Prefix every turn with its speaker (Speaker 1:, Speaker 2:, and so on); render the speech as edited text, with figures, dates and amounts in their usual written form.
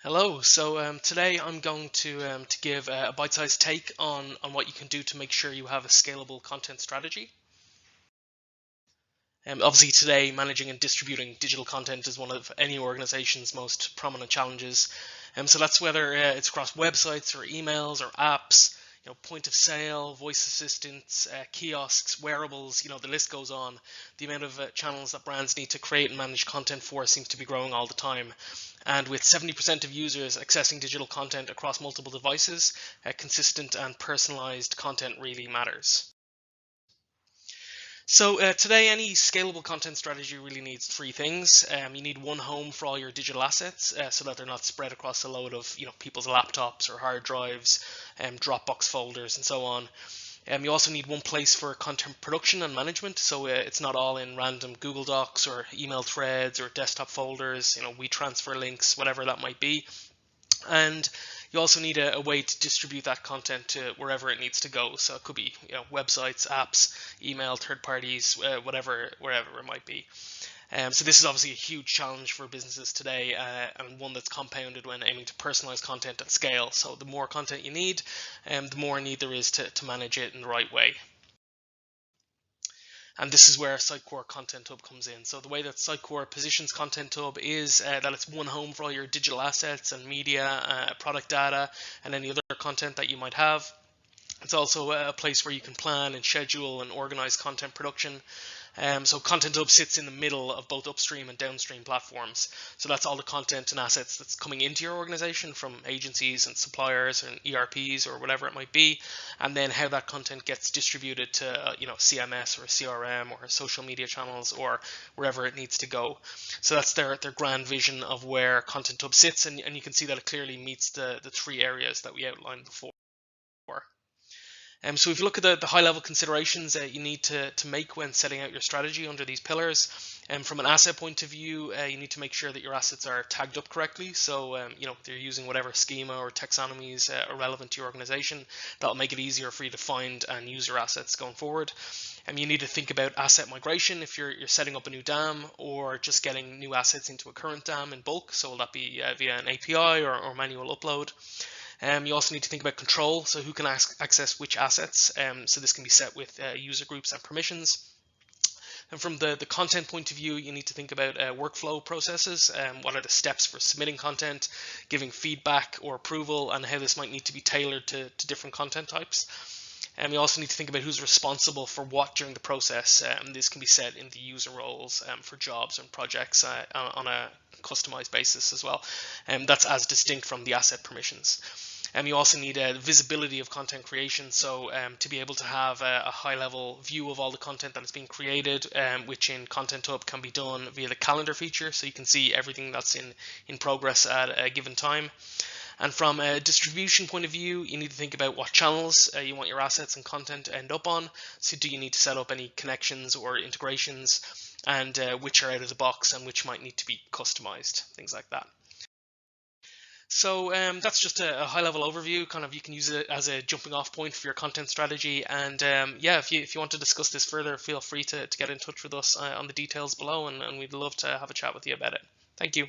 Speaker 1: Hello. Today I'm going to give a bite-sized take on what you can do to make sure you have a scalable content strategy. Obviously, today managing and distributing digital content is one of any organization's most prominent challenges. So that's whether it's across websites or emails or apps, point of sale, voice assistants, kiosks, wearables. The list goes on. The amount of channels that brands need to create and manage content for seems to be growing all the time. And with 70% of users accessing digital content across multiple devices, consistent and personalized content really matters. Today, any scalable content strategy really needs three things. You need one home for all your digital assets, so that they're not spread across a load of people's laptops or hard drives, Dropbox folders, and so on. You also need one place for content production and management, so it's not all in random Google Docs or email threads or desktop folders, WeTransfer links, whatever that might be. And you also need a way to distribute that content to wherever it needs to go. So it could be websites, apps, email, third parties, wherever it might be. So this is obviously a huge challenge for businesses today, and one that's compounded when aiming to personalize content at scale. So the more content you need, the more need there is to manage it in the right way. And this is where Sitecore Content Hub comes in. So the way that Sitecore positions Content Hub is that it's one home for all your digital assets and media, product data, and any other content that you might have. It's also a place where you can plan and schedule and organize content production. So Content Hub sits in the middle of both upstream and downstream platforms. So that's all the content and assets that's coming into your organization from agencies and suppliers and ERPs or whatever it might be, and then how that content gets distributed to CMS or CRM or social media channels or wherever it needs to go. So that's their grand vision of where Content Hub sits, and you can see that it clearly meets the three areas that we outlined before. So if you look at the high-level considerations that you need to make when setting out your strategy under these pillars, from an asset point of view, you need to make sure that your assets are tagged up correctly. So they're using whatever schema or taxonomies are relevant to your organization. That'll make it easier for you to find and use your assets going forward. You need to think about asset migration if you're setting up a new DAM or just getting new assets into a current DAM in bulk. So will that be via an API or manual upload? You also need to think about control, so who can access which assets. So this can be set with user groups and permissions. And from the content point of view, you need to think about workflow processes. What are the steps for submitting content, giving feedback or approval, and how this might need to be tailored to different content types. And you also need to think about who's responsible for what during the process. This can be set in the user roles for jobs and projects on a customized basis as well. That's as distinct from the asset permissions. You also need a visibility of content creation, so to be able to have a high-level view of all the content that is being created, which in Content Hub can be done via the calendar feature, so you can see everything that's in progress at a given time. And from a distribution point of view, you need to think about what channels you want your assets and content to end up on. So do you need to set up any connections or integrations, and which are out of the box and which might need to be customized, things like that. So that's just a high-level overview. Kind of, you can use it as a jumping-off point for your content strategy. And yeah, if you want to discuss this further, feel free to get in touch with us on the details below, and we'd love to have a chat with you about it. Thank you.